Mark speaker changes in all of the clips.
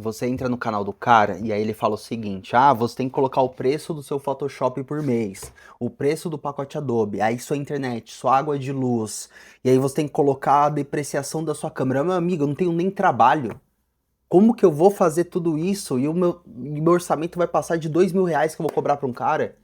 Speaker 1: Você entra no canal do cara e aí ele fala o seguinte: ah, você tem que colocar o preço do seu Photoshop por mês, o preço do pacote Adobe, aí sua internet, sua água de luz, e aí você tem que colocar a depreciação da sua câmera. Meu amigo, eu não tenho nem trabalho. Como que eu vou fazer tudo isso e o meu orçamento vai passar de R$ 2.000 que eu vou cobrar para um cara?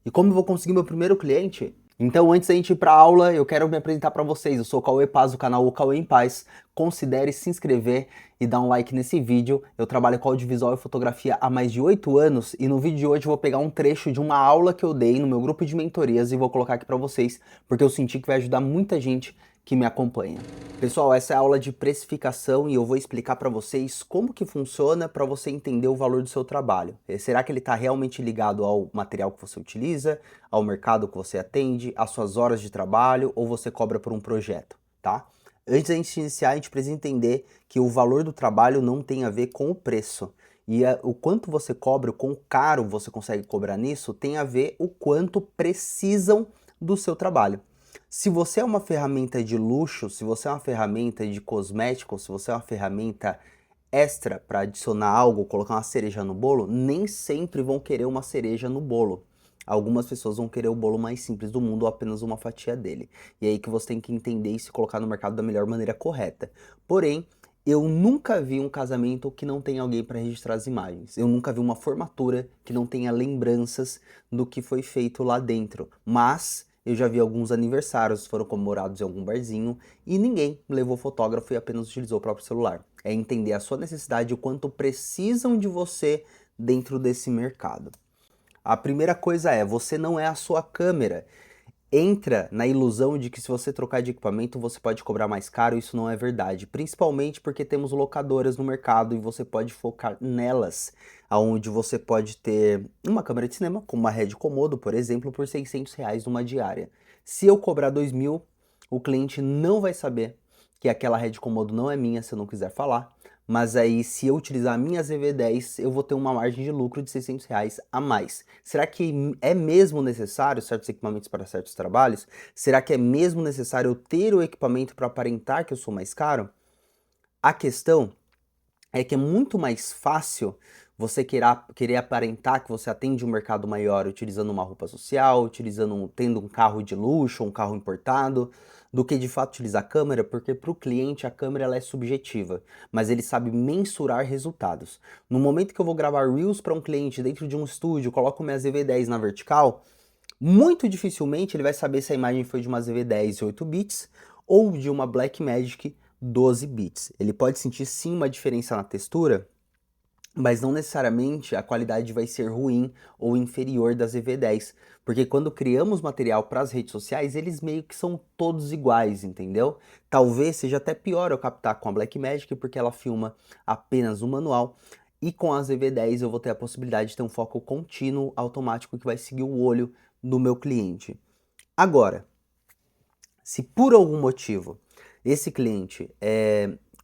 Speaker 1: E como eu vou conseguir meu primeiro cliente? Então, antes da gente ir para a aula, eu quero me apresentar para vocês. Eu sou o Cauê Paz, do canal O Cauê em Paz. Considere se inscrever e dar um like nesse vídeo. Eu trabalho com audiovisual e fotografia há mais de 8 anos e no vídeo de hoje eu vou pegar um trecho de uma aula que eu dei no meu grupo de mentorias e vou colocar aqui para vocês, porque eu senti que vai ajudar muita gente que me acompanha. Pessoal, essa é a aula de precificação e eu vou explicar para vocês como que funciona para você entender o valor do seu trabalho. Será que ele está realmente ligado ao material que você utiliza, ao mercado que você atende, às suas horas de trabalho ou você cobra por um projeto, tá? Antes da gente iniciar, a gente precisa entender que o valor do trabalho não tem a ver com o preço. E o quanto você cobra, o quão caro você consegue cobrar nisso, tem a ver o quanto precisam do seu trabalho. Se você é uma ferramenta de luxo, se você é uma ferramenta de cosmético, se você é uma ferramenta extra para adicionar algo, colocar uma cereja no bolo, nem sempre vão querer uma cereja no bolo. Algumas pessoas vão querer o bolo mais simples do mundo ou apenas uma fatia dele. E é aí que você tem que entender e se colocar no mercado da melhor maneira correta. Porém, eu nunca vi um casamento que não tenha alguém para registrar as imagens. Eu nunca vi uma formatura que não tenha lembranças do que foi feito lá dentro. Mas eu já vi alguns aniversários que foram comemorados em algum barzinho e ninguém levou fotógrafo e apenas utilizou o próprio celular. É entender a sua necessidade e o quanto precisam de você dentro desse mercado. A primeira coisa é, você não é a sua câmera. Entra na ilusão de que se você trocar de equipamento você pode cobrar mais caro, isso não é verdade. Principalmente porque temos locadoras no mercado e você pode focar nelas, onde você pode ter uma câmera de cinema, como uma Red Komodo, por exemplo, por R$ 600 numa diária. Se eu cobrar 2.000, o cliente não vai saber que aquela Red Komodo não é minha se eu não quiser falar. Mas aí, se eu utilizar a minha ZV-10, eu vou ter uma margem de lucro de R$ 600 a mais. Será que é mesmo necessário certos equipamentos para certos trabalhos? Será que é mesmo necessário eu ter o equipamento para aparentar que eu sou mais caro? A questão é que é muito mais fácil você querer aparentar que você atende um mercado maior utilizando uma roupa social, tendo um carro de luxo, um carro importado, do que de fato utilizar a câmera, porque para o cliente a câmera ela é subjetiva, mas ele sabe mensurar resultados. No momento que eu vou gravar Reels para um cliente dentro de um estúdio, coloco minha ZV-10 na vertical, muito dificilmente ele vai saber se a imagem foi de uma ZV-10 8 bits ou de uma Blackmagic 12 bits. Ele pode sentir sim uma diferença na textura, mas não necessariamente a qualidade vai ser ruim ou inferior da ZV-10, porque quando criamos material para as redes sociais, eles meio que são todos iguais, entendeu? Talvez seja até pior eu captar com a Blackmagic, porque ela filma apenas o manual, e com a ZV-10 eu vou ter a possibilidade de ter um foco contínuo automático que vai seguir o olho do meu cliente. Agora, se por algum motivo esse cliente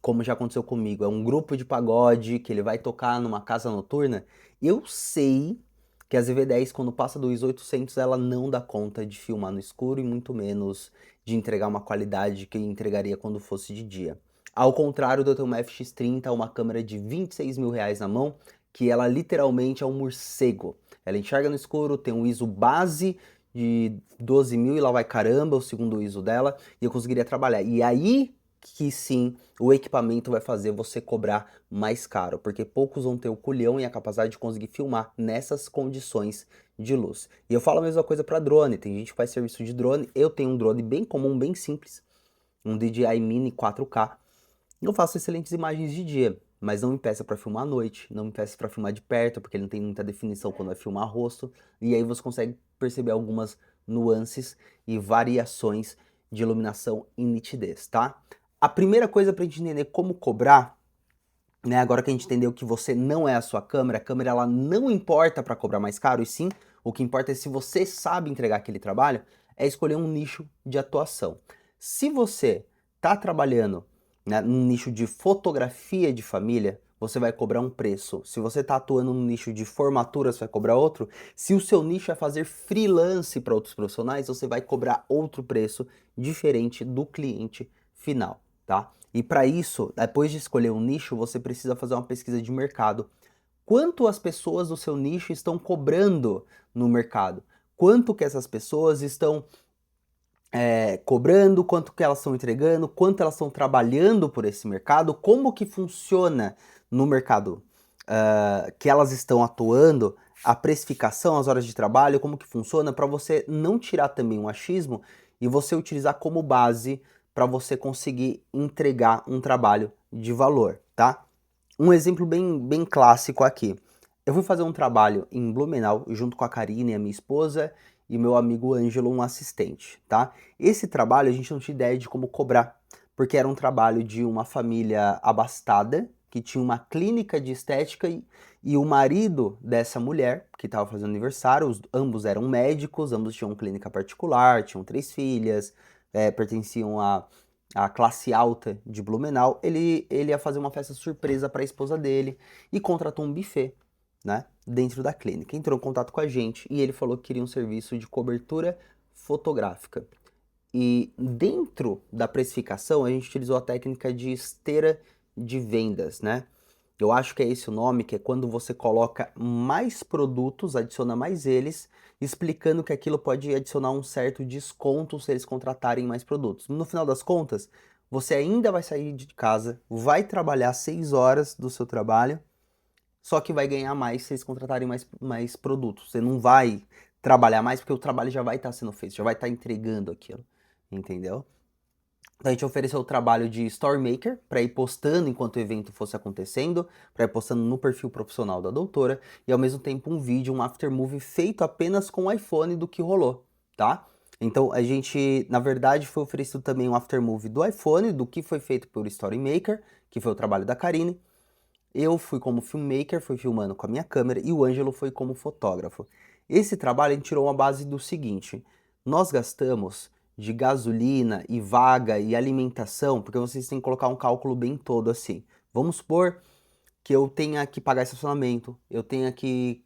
Speaker 1: como já aconteceu comigo, é um grupo de pagode que ele vai tocar numa casa noturna, eu sei que a ZV-10 quando passa do ISO 800 ela não dá conta de filmar no escuro e muito menos de entregar uma qualidade que entregaria quando fosse de dia. Ao contrário de eu ter uma FX30, uma câmera de R$ 26.000 na mão, que ela literalmente é um morcego. Ela enxerga no escuro, tem um ISO base de 12.000 e lá vai caramba, o segundo ISO dela, e eu conseguiria trabalhar. E aí que sim, o equipamento vai fazer você cobrar mais caro, porque poucos vão ter o culhão e a capacidade de conseguir filmar nessas condições de luz. E eu falo a mesma coisa para drone, tem gente que faz serviço de drone, eu tenho um drone bem comum, bem simples, um DJI Mini 4K, eu faço excelentes imagens de dia, mas não me peça para filmar à noite, não me peça para filmar de perto, porque ele não tem muita definição quando vai filmar rosto, e aí você consegue perceber algumas nuances e variações de iluminação e nitidez, tá? A primeira coisa para a gente entender como cobrar, né, agora que a gente entendeu que você não é a câmera ela não importa para cobrar mais caro, e sim, o que importa é se você sabe entregar aquele trabalho, é escolher um nicho de atuação. Se você está trabalhando, né, num nicho de fotografia de família, você vai cobrar um preço. Se você está atuando no nicho de formatura, você vai cobrar outro. Se o seu nicho é fazer freelance para outros profissionais, você vai cobrar outro preço diferente do cliente final, tá? E para isso, depois de escolher um nicho, você precisa fazer uma pesquisa de mercado. Quanto as pessoas do seu nicho estão cobrando no mercado? Quanto que essas pessoas estão cobrando, quanto que elas estão entregando, quanto elas estão trabalhando por esse mercado, como que funciona no mercado que elas estão atuando, a precificação, as horas de trabalho, como que funciona, para você não tirar também um achismo e você utilizar como base para você conseguir entregar um trabalho de valor, tá? Um exemplo bem clássico aqui. Eu fui fazer um trabalho em Blumenau, junto com a Karine, a minha esposa, e meu amigo Ângelo, um assistente, tá? Esse trabalho a gente não tinha ideia de como cobrar, porque era um trabalho de uma família abastada, que tinha uma clínica de estética e o marido dessa mulher, que estava fazendo aniversário, ambos eram médicos, ambos tinham clínica particular, tinham 3 filhas, pertenciam a classe alta de Blumenau. Ele ia fazer uma festa surpresa para a esposa dele e contratou um buffet, né, dentro da clínica. Entrou em contato com a gente e ele falou que queria um serviço de cobertura fotográfica. E dentro da precificação, a gente utilizou a técnica de esteira de vendas, né? Eu acho que é esse o nome, que é quando você coloca mais produtos, adiciona mais eles, explicando que aquilo pode adicionar um certo desconto se eles contratarem mais produtos. No final das contas, você ainda vai sair de casa, vai trabalhar 6 horas do seu trabalho, só que vai ganhar mais se eles contratarem mais produtos. Você não vai trabalhar mais porque o trabalho já vai estar sendo feito, já vai estar entregando aquilo, entendeu? Então a gente ofereceu o trabalho de Story Maker para ir postando enquanto o evento fosse acontecendo, para ir postando no perfil profissional da doutora, e ao mesmo tempo um vídeo, um aftermovie feito apenas com o iPhone do que rolou, tá? Então a gente, na verdade, foi oferecido também um aftermovie do iPhone, do que foi feito por Story Maker, que foi o trabalho da Karine. Eu fui como filmmaker, fui filmando com a minha câmera, e o Ângelo foi como fotógrafo. Esse trabalho a gente tirou uma base do seguinte: nós gastamos de gasolina e vaga e alimentação, porque vocês têm que colocar um cálculo bem todo assim. Vamos supor que eu tenha que pagar estacionamento, eu tenha que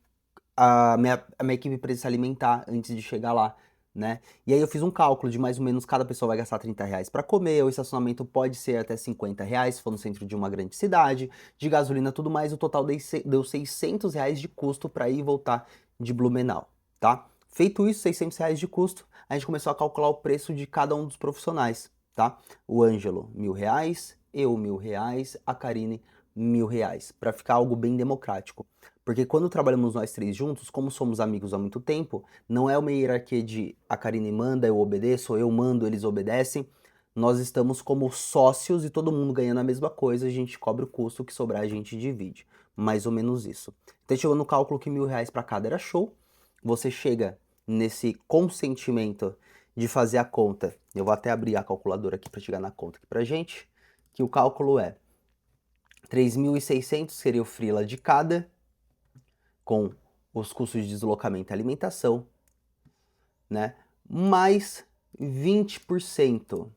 Speaker 1: a minha equipe precisa se alimentar antes de chegar lá, né? E aí eu fiz um cálculo de mais ou menos cada pessoa vai gastar R$ 30 para comer, o estacionamento pode ser até R$ 50 se for no centro de uma grande cidade, de gasolina e tudo mais, o total deu R$ 600 de custo para ir e voltar de Blumenau, tá? Feito isso, R$ 600 de custo, a gente começou a calcular o preço de cada um dos profissionais, tá? O Ângelo, R$ 1.000, eu R$ 1.000, a Karine R$ 1.000, para ficar algo bem democrático. Porque quando trabalhamos nós três juntos, como somos amigos há muito tempo, não é uma hierarquia de a Karine manda, eu obedeço, ou eu mando, eles obedecem. Nós estamos como sócios e todo mundo ganhando a mesma coisa, a gente cobra o custo, o que sobrar a gente divide. Mais ou menos isso. Então chegou no cálculo que R$ 1.000 para cada era show. Você chega nesse consentimento de fazer a conta. Eu vou até abrir a calculadora aqui para chegar na conta aqui pra gente. Que o cálculo é 3.600 seria o freela de cada, com os custos de deslocamento e alimentação, né? Mais 20%.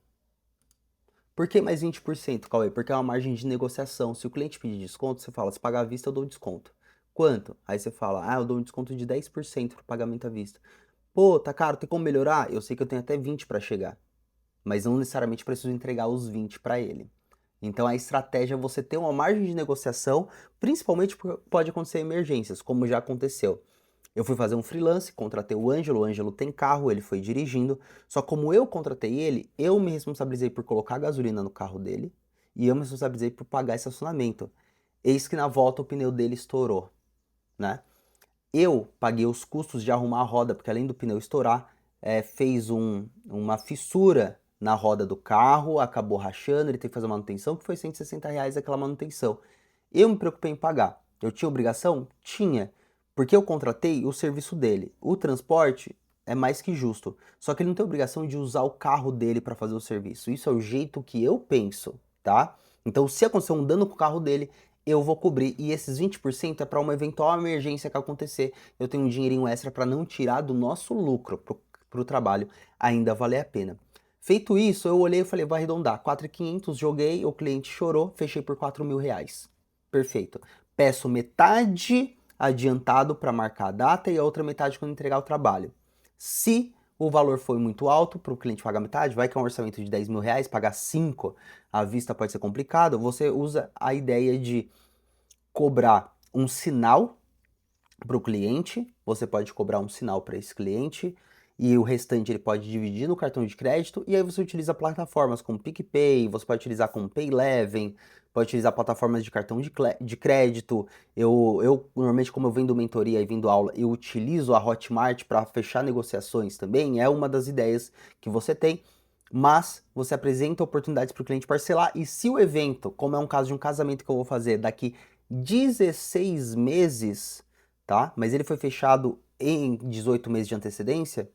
Speaker 1: Por que mais 20%, Cauê? Porque é uma margem de negociação. Se o cliente pedir desconto, você fala, se pagar à vista, eu dou desconto. Quanto? Aí você fala, eu dou um desconto de 10% para pagamento à vista. Pô, tá caro, tem como melhorar? Eu sei que eu tenho até 20 para chegar, mas não necessariamente preciso entregar os 20 para ele. Então a estratégia é você ter uma margem de negociação, principalmente porque pode acontecer emergências, como já aconteceu. Eu fui fazer um freelance, contratei o Ângelo tem carro, ele foi dirigindo, só como eu contratei ele, eu me responsabilizei por colocar gasolina no carro dele e eu me responsabilizei por pagar estacionamento. Eis que na volta o pneu dele estourou, né? Eu paguei os custos de arrumar a roda, porque além do pneu estourar, fez uma fissura na roda do carro, acabou rachando, ele teve que fazer manutenção, que foi R$ 160 aquela manutenção. Eu me preocupei em pagar. Eu tinha obrigação? Tinha. Porque eu contratei o serviço dele. O transporte é mais que justo. Só que ele não tem obrigação de usar o carro dele para fazer o serviço. Isso é o jeito que eu penso, tá? Então, se acontecer um dano com o carro dele, eu vou cobrir. E esses 20% é para uma eventual emergência que acontecer. Eu tenho um dinheirinho extra para não tirar do nosso lucro pro trabalho ainda valer a pena. Feito isso, eu olhei e falei, vou arredondar. 4.500, joguei, o cliente chorou, fechei por R$ 4.000. Perfeito. Peço metade adiantado para marcar a data e a outra metade quando entregar o trabalho. Se o valor foi muito alto para o cliente pagar metade, vai que é um orçamento de 10 mil reais, pagar 5 à vista pode ser complicado, você usa a ideia de cobrar um sinal para o cliente, você pode cobrar um sinal para esse cliente e o restante ele pode dividir no cartão de crédito e aí você utiliza plataformas como PicPay, você pode utilizar como Payleven, pode utilizar plataformas de cartão de crédito. Eu normalmente, como eu vendo mentoria e vendo aula, eu utilizo a Hotmart para fechar negociações também, é uma das ideias que você tem. Mas você apresenta oportunidades para o cliente parcelar e se o evento, como é um caso de um casamento que eu vou fazer daqui 16 meses, tá? Mas ele foi fechado em 18 meses de antecedência,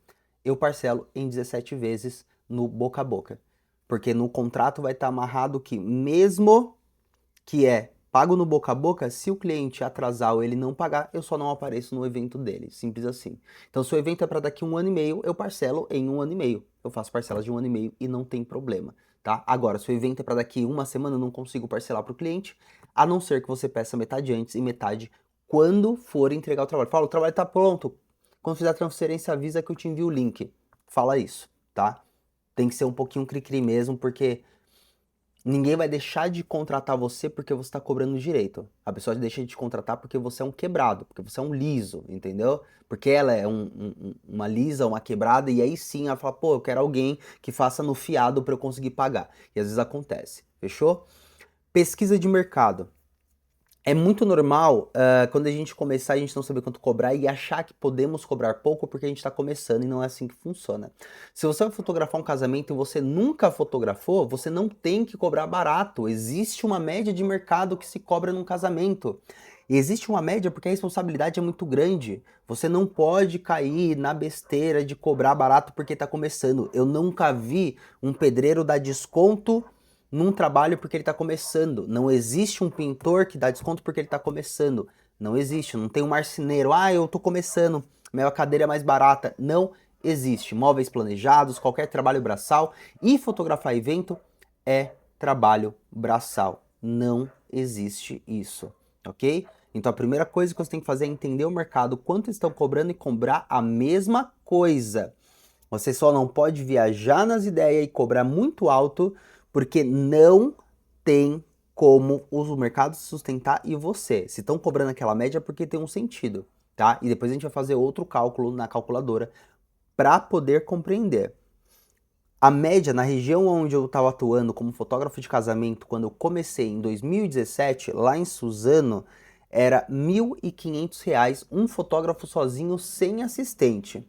Speaker 1: eu parcelo em 17 vezes no boca a boca. Porque no contrato vai estar amarrado que mesmo que é pago no boca a boca, se o cliente atrasar ou ele não pagar, eu só não apareço no evento dele, simples assim. Então se o evento é para daqui 1 ano e meio, eu parcelo em 1 ano e meio. Eu faço parcelas de 1 ano e meio e não tem problema, tá? Agora, se o evento é para daqui uma semana, eu não consigo parcelar para o cliente, a não ser que você peça metade antes e metade quando for entregar o trabalho. Fala, o trabalho está pronto. Quando fizer a transferência, avisa que eu te envio o link. Fala isso, tá? Tem que ser um pouquinho cri-cri mesmo, porque ninguém vai deixar de contratar você porque você está cobrando direito. A pessoa deixa de te contratar porque você é um quebrado, porque você é um liso, entendeu? Porque ela é uma lisa, uma quebrada, e aí sim ela fala, pô, eu quero alguém que faça no fiado para eu conseguir pagar. E às vezes acontece, fechou? Pesquisa de mercado. É muito normal quando a gente começar a gente não saber quanto cobrar e achar que podemos cobrar pouco porque a gente está começando e não é assim que funciona. Se você vai fotografar um casamento e você nunca fotografou, você não tem que cobrar barato. Existe uma média de mercado que se cobra num casamento. E existe uma média porque a responsabilidade é muito grande. Você não pode cair na besteira de cobrar barato porque está começando. Eu nunca vi um pedreiro dar desconto num trabalho porque ele está começando. Não existe um pintor que dá desconto porque ele está começando. Não existe. Não tem um marceneiro. Ah, eu estou começando. Minha cadeira é mais barata. Não existe. Móveis planejados, qualquer trabalho braçal. E fotografar evento é trabalho braçal. Não existe isso. Ok? Então a primeira coisa que você tem que fazer é entender o mercado, quanto estão cobrando e cobrar a mesma coisa. Você só não pode viajar nas ideias e cobrar muito alto, porque não tem como o mercado se sustentar e você. Se estão cobrando aquela média é porque tem um sentido, tá? E depois a gente vai fazer outro cálculo na calculadora para poder compreender. A média na região onde eu estava atuando como fotógrafo de casamento quando eu comecei em 2017, lá em Suzano, era R$ 1.500 um fotógrafo sozinho sem assistente.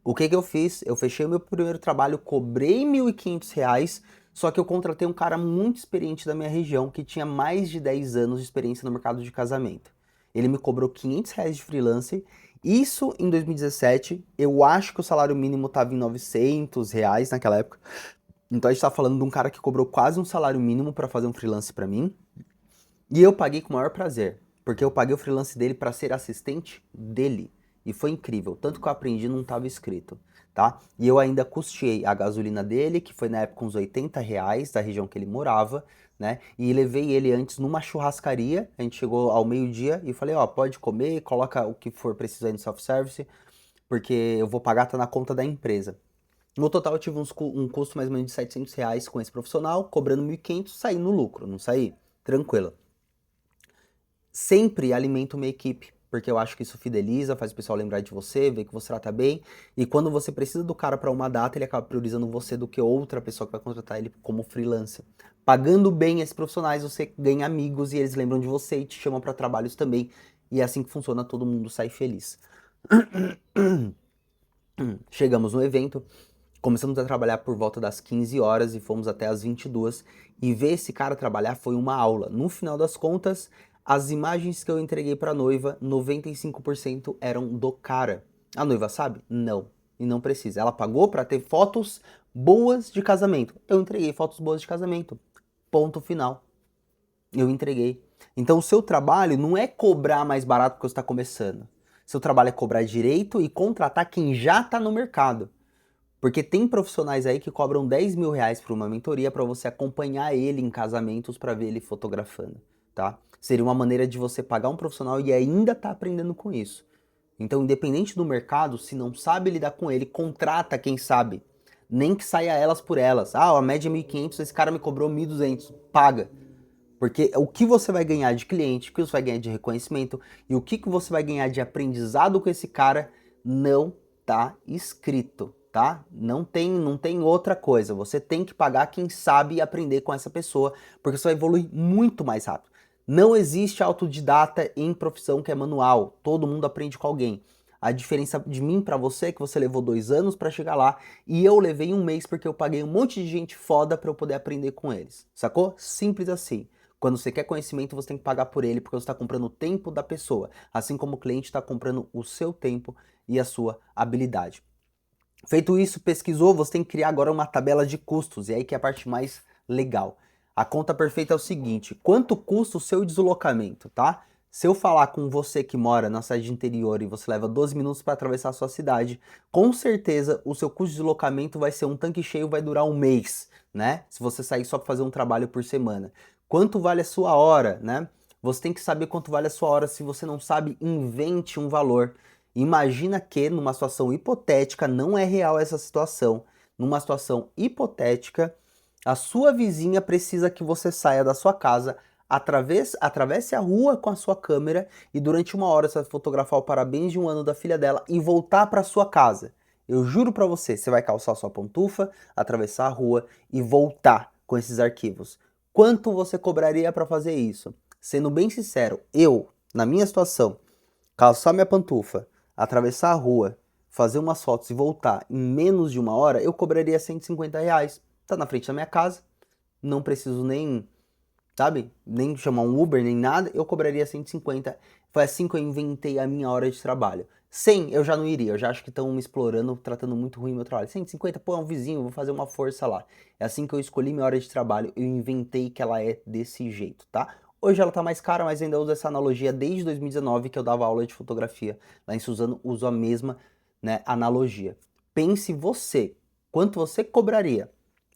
Speaker 1: O que que eu fiz? Eu fechei o meu primeiro trabalho, cobrei R$ 1.500, só que eu contratei um cara muito experiente da minha região, que tinha mais de 10 anos de experiência no mercado de casamento. Ele me cobrou R$ 500 de freelance, isso em 2017, eu acho que o salário mínimo estava em R$ 900 naquela época. Então a gente tá falando de um cara que cobrou quase um salário mínimo para fazer um freelance para mim, e eu paguei com o maior prazer, porque eu paguei o freelance dele para ser assistente dele. E foi incrível, tanto que eu aprendi não estava escrito, tá? E eu ainda custeei a gasolina dele, que foi na época uns R$ 80 da região que ele morava, né? E levei ele antes numa churrascaria, a gente chegou ao meio-dia e falei, ó, pode comer, coloca o que for preciso aí no self-service, porque eu vou pagar, tá na conta da empresa. No total eu tive um custo mais ou menos de R$ 700 com esse profissional, cobrando 1.500, saí no lucro, não saí? Tranquilo. Sempre alimenta uma equipe, porque eu acho que isso fideliza, faz o pessoal lembrar de você, ver que você trata bem, e quando você precisa do cara para uma data, ele acaba priorizando você do que outra pessoa que vai contratar ele como freelancer. Pagando bem esses profissionais, você ganha amigos e eles lembram de você e te chamam para trabalhos também, e é assim que funciona, todo mundo sai feliz. Chegamos no evento, começamos a trabalhar por volta das 15 horas e fomos até as 22 e ver esse cara trabalhar foi uma aula. No final das contas, as imagens que eu entreguei para a noiva, 95% eram do cara. A noiva sabe? Não. E não precisa. Ela pagou para ter fotos boas de casamento. Eu entreguei fotos boas de casamento. Ponto final. Eu entreguei. Então o seu trabalho não é cobrar mais barato porque você está começando. Seu trabalho é cobrar direito e contratar quem já está no mercado. Porque tem profissionais aí que cobram R$ 10.000 por uma mentoria para você acompanhar ele em casamentos para ver ele fotografando, tá? Seria uma maneira de você pagar um profissional e ainda tá aprendendo com isso. Então, independente do mercado, se não sabe lidar com ele, contrata quem sabe. Nem que saia elas por elas. Ah, a média é 1.500, esse cara me cobrou 1.200. Paga. Porque o que você vai ganhar de cliente, o que você vai ganhar de reconhecimento e o que você vai ganhar de aprendizado com esse cara não tá escrito, tá? Não tem outra coisa. Você tem que pagar quem sabe aprender com essa pessoa, porque você vai evoluir muito mais rápido. Não existe autodidata em profissão que é manual. Todo mundo aprende com alguém. A diferença de mim para você é que você levou 2 anos para chegar lá e eu levei 1 mês porque eu paguei um monte de gente foda para eu poder aprender com eles. Sacou? Simples assim. Quando você quer conhecimento, você tem que pagar por ele, porque você está comprando o tempo da pessoa, assim como o cliente está comprando o seu tempo e a sua habilidade. Feito isso, pesquisou, você tem que criar agora uma tabela de custos, e aí que é a parte mais legal. A conta perfeita é o seguinte: quanto custa o seu deslocamento, tá? Se eu falar com você que mora na cidade interior e você leva 12 minutos para atravessar a sua cidade, com certeza o seu custo de deslocamento vai ser um tanque cheio, vai durar 1 mês, né? Se você sair só para fazer um trabalho por semana. Quanto vale a sua hora, né? Você tem que saber quanto vale a sua hora. Se você não sabe, invente um valor. Imagina que numa situação hipotética, não é real essa situação, numa situação hipotética, a sua vizinha precisa que você saia da sua casa, atravesse a rua com a sua câmera e durante 1 hora você vai fotografar o parabéns de 1 ano da filha dela e voltar para sua casa. Eu juro para você, você vai calçar sua pantufa, atravessar a rua e voltar com esses arquivos. Quanto você cobraria para fazer isso? Sendo bem sincero, eu, na minha situação, calçar minha pantufa, atravessar a rua, fazer umas fotos e voltar em menos de 1 hora, eu cobraria R$ 150. Tá na frente da minha casa, não preciso nem, sabe, nem chamar um Uber, nem nada, eu cobraria 150. Foi assim que eu inventei a minha hora de trabalho. 100 eu já não iria, eu já acho que estão me explorando, tratando muito ruim meu trabalho. 150, pô, é um vizinho, vou fazer uma força lá. É assim que eu escolhi minha hora de trabalho, eu inventei que ela é desse jeito, tá? Hoje ela tá mais cara, mas ainda uso essa analogia desde 2019 que eu dava aula de fotografia lá em Suzano, uso a mesma, né, analogia. Pense você, quanto você cobraria?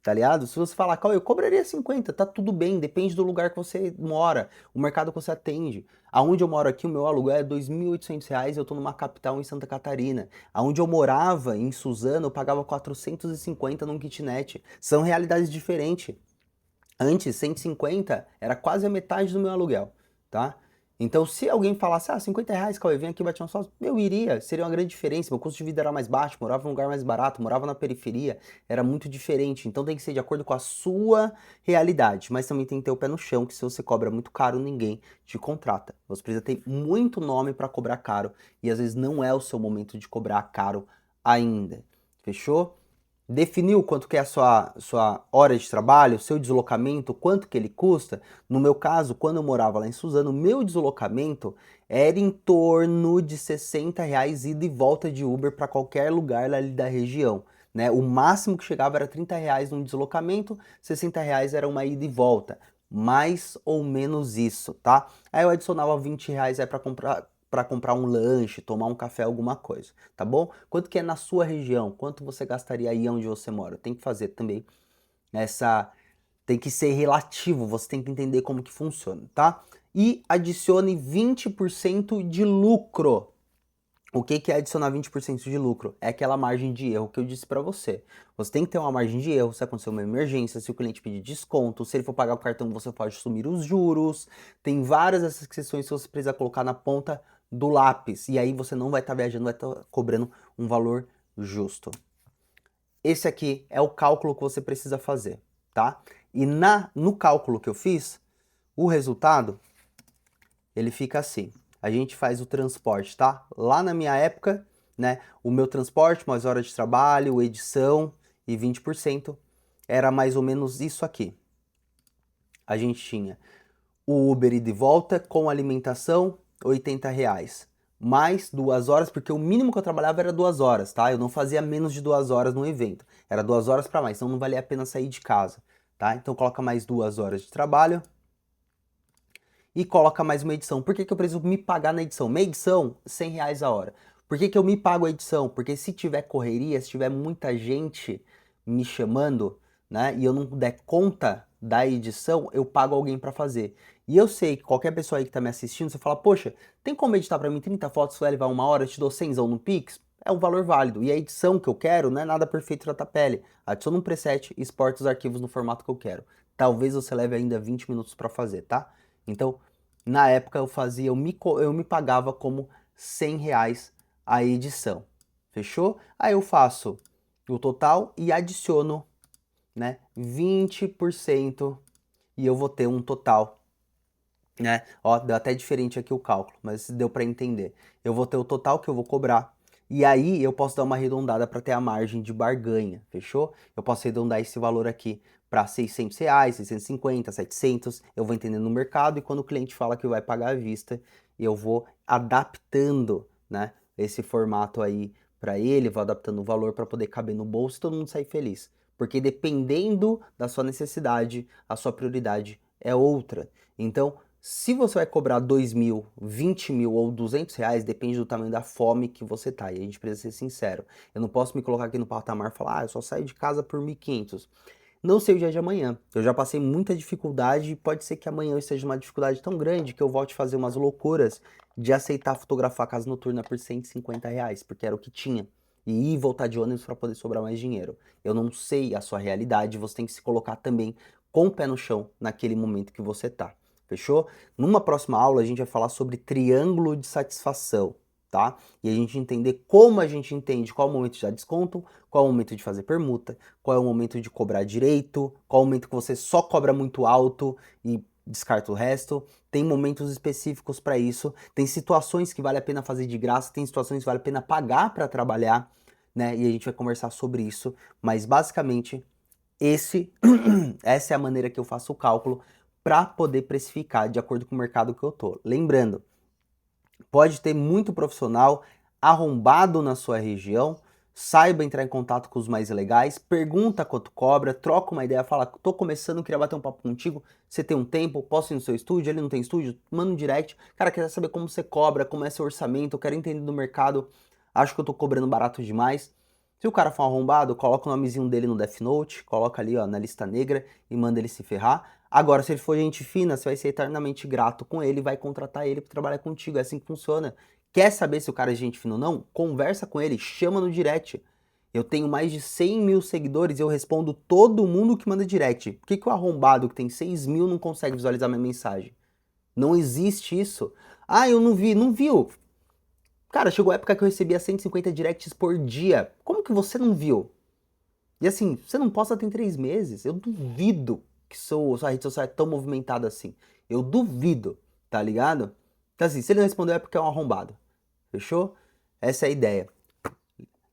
Speaker 1: Tá ligado? Se você falar, Cauê, eu cobraria 50, tá tudo bem, depende do lugar que você mora, o mercado que você atende. Aonde eu moro aqui, o meu aluguel é R$ 2.800, eu tô numa capital em Santa Catarina. Aonde eu morava, em Suzano, eu pagava 450 num kitnet. São realidades diferentes. Antes, 150 era quase a metade do meu aluguel, tá? Então, se alguém falasse, R$ 50, Cauê, vem aqui bater uma foto, eu iria, seria uma grande diferença. Meu custo de vida era mais baixo, morava num lugar mais barato, morava na periferia, era muito diferente. Então, tem que ser de acordo com a sua realidade, mas também tem que ter o pé no chão, que se você cobra muito caro, ninguém te contrata. Você precisa ter muito nome para cobrar caro e às vezes não é o seu momento de cobrar caro ainda. Fechou? Definiu quanto que é a sua hora de trabalho, seu deslocamento, quanto que ele custa? No meu caso, quando eu morava lá em Suzano, meu deslocamento era em torno de R$ 60 ida e volta de Uber para qualquer lugar ali da região, né? O máximo que chegava era R$ 30 num deslocamento, R$ 60 era uma ida e volta. Mais ou menos isso, tá? Aí eu adicionava R$ 20 aí para comprar um lanche, tomar um café, alguma coisa, tá bom? Quanto que é na sua região? Quanto você gastaria aí onde você mora? Tem que fazer também essa, tem que ser relativo, você tem que entender como que funciona, tá? E adicione 20% de lucro. O que que é adicionar 20% de lucro? É aquela margem de erro que eu disse para você. Você tem que ter uma margem de erro se acontecer uma emergência, se o cliente pedir desconto, se ele for pagar o cartão, você pode assumir os juros. Tem várias dessas questões que você precisa colocar na ponta do lápis. E aí você não vai estar viajando, vai estar cobrando um valor justo. Esse aqui é o cálculo que você precisa fazer, tá? E no cálculo que eu fiz, o resultado, ele fica assim. A gente faz o transporte, tá? Lá na minha época, né, o meu transporte, mais horas de trabalho, edição e 20% era mais ou menos isso aqui. A gente tinha o Uber ida e de volta com alimentação, R$ 80. Mais 2 horas, porque o mínimo que eu trabalhava era 2 horas, tá? Eu não fazia menos de 2 horas no evento. Era 2 horas para mais, então não valia a pena sair de casa, tá? Então coloca mais 2 horas de trabalho e coloca mais uma edição. Por que que eu preciso me pagar na edição? Minha edição, R$ 100 a hora. Por que que eu me pago a edição? Porque se tiver correria, se tiver muita gente me chamando, né, e eu não der conta da edição, eu pago alguém para fazer. E eu sei que qualquer pessoa aí que tá me assistindo, você fala, poxa, tem como editar pra mim 30 fotos, vai levar 1 hora, eu te dou 100 no Pix? É um valor válido. E a edição que eu quero não é nada perfeito pra tapele. Adiciona um preset e exporta os arquivos no formato que eu quero. Talvez você leve ainda 20 minutos pra fazer, tá? Então, na época eu fazia, eu me pagava como R$ 100 a edição. Fechou? Aí eu faço o total e adiciono, né, 20% e eu vou ter um total, né? Ó, deu até diferente aqui o cálculo, mas deu para entender. Eu vou ter o total que eu vou cobrar e aí eu posso dar uma arredondada para ter a margem de barganha, fechou? Eu posso arredondar esse valor aqui para R$ 600, 650, 700, eu vou entendendo no mercado e quando o cliente fala que vai pagar à vista, eu vou adaptando, né, esse formato aí para ele, vou adaptando o valor para poder caber no bolso e todo mundo sair feliz. Porque dependendo da sua necessidade, a sua prioridade é outra. Então, se você vai cobrar 2.000, 20.000 ou R$ 200, depende do tamanho da fome que você tá. E a gente precisa ser sincero. Eu não posso me colocar aqui no patamar e falar, eu só saio de casa por 1.500. Não sei o dia de amanhã. Eu já passei muita dificuldade e pode ser que amanhã eu esteja uma dificuldade tão grande que eu volte a fazer umas loucuras de aceitar fotografar a casa noturna por R$ 150, porque era o que tinha. E ir e voltar de ônibus para poder sobrar mais dinheiro. Eu não sei a sua realidade, você tem que se colocar também com o pé no chão naquele momento que você tá. Fechou? Numa próxima aula a gente vai falar sobre triângulo de satisfação, tá? E a gente entender como a gente entende qual é o momento de dar desconto, qual é o momento de fazer permuta, qual é o momento de cobrar direito, qual é o momento que você só cobra muito alto e descarta o resto. Tem momentos específicos para isso, tem situações que vale a pena fazer de graça, tem situações que vale a pena pagar para trabalhar, né? E a gente vai conversar sobre isso, mas basicamente essa é a maneira que eu faço o cálculo para poder precificar de acordo com o mercado que eu tô. Lembrando, pode ter muito profissional arrombado na sua região, saiba entrar em contato com os mais legais, pergunta quanto cobra, troca uma ideia, fala, tô começando, queria bater um papo contigo, você tem um tempo, posso ir no seu estúdio, ele não tem estúdio, manda um direct, cara, quero saber como você cobra, como é seu orçamento, eu quero entender do mercado, acho que eu tô cobrando barato demais. Se o cara for um arrombado, coloca o nomezinho dele no Death Note, coloca ali ó, na lista negra e manda ele se ferrar. Agora, se ele for gente fina, você vai ser eternamente grato com ele e vai contratar ele para trabalhar contigo. É assim que funciona. Quer saber se o cara é gente fina ou não? Conversa com ele, chama no direct. Eu tenho mais de 100 mil seguidores e eu respondo todo mundo que manda direct. Por que o arrombado que tem 6 mil não consegue visualizar minha mensagem? Não existe isso. Ah, eu não vi. Não viu? Cara, chegou a época que eu recebia 150 directs por dia. Como que você não viu? E assim, você não posta tem 3 meses. Eu duvido que sua rede social é tão movimentada assim. Eu duvido, tá ligado? Então assim, se ele não respondeu é porque é um arrombado. Fechou? Essa é a ideia.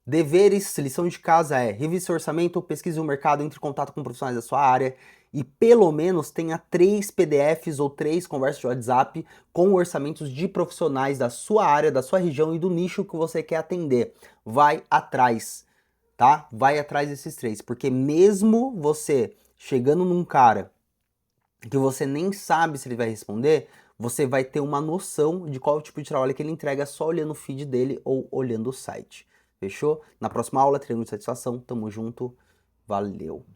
Speaker 1: Deveres, lição de casa é revise seu orçamento, pesquise o mercado, entre em contato com profissionais da sua área e pelo menos tenha 3 PDFs ou 3 conversas de WhatsApp com orçamentos de profissionais da sua área, da sua região e do nicho que você quer atender. Vai atrás, tá? Vai atrás desses 3, porque mesmo você chegando num cara que você nem sabe se ele vai responder, você vai ter uma noção de qual tipo de trabalho que ele entrega só olhando o feed dele ou olhando o site. Fechou? Na próxima aula, triângulo de satisfação. Tamo junto. Valeu.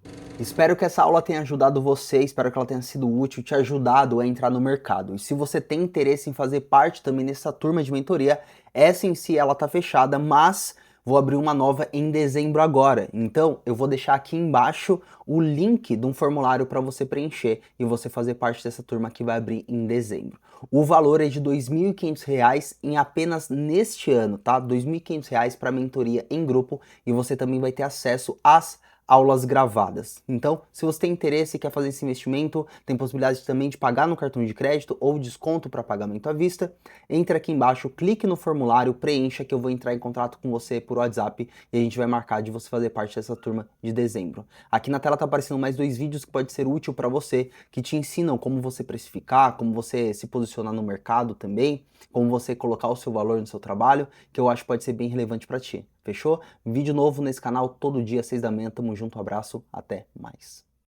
Speaker 1: Espero que essa aula tenha ajudado você, espero que ela tenha sido útil, te ajudado a entrar no mercado. E se você tem interesse em fazer parte também dessa turma de mentoria, essa em si ela tá fechada, mas vou abrir uma nova em dezembro agora. Então, eu vou deixar aqui embaixo o link de um formulário para você preencher e você fazer parte dessa turma que vai abrir em dezembro. O valor é de R$ 2.500 em apenas neste ano, tá? R$ 2.500 para mentoria em grupo e você também vai ter acesso às aulas gravadas. Então, se você tem interesse e quer fazer esse investimento, tem possibilidade também de pagar no cartão de crédito ou desconto para pagamento à vista, entra aqui embaixo, clique no formulário, preencha que eu vou entrar em contato com você por WhatsApp e a gente vai marcar de você fazer parte dessa turma de dezembro. Aqui na tela tá aparecendo mais 2 vídeos que pode ser útil para você, que te ensinam como você precificar, como você se posicionar no mercado também, como você colocar o seu valor no seu trabalho, que eu acho que pode ser bem relevante para ti. Fechou? Vídeo novo nesse canal todo dia às 6 da manhã. Tamo junto, um abraço, até mais.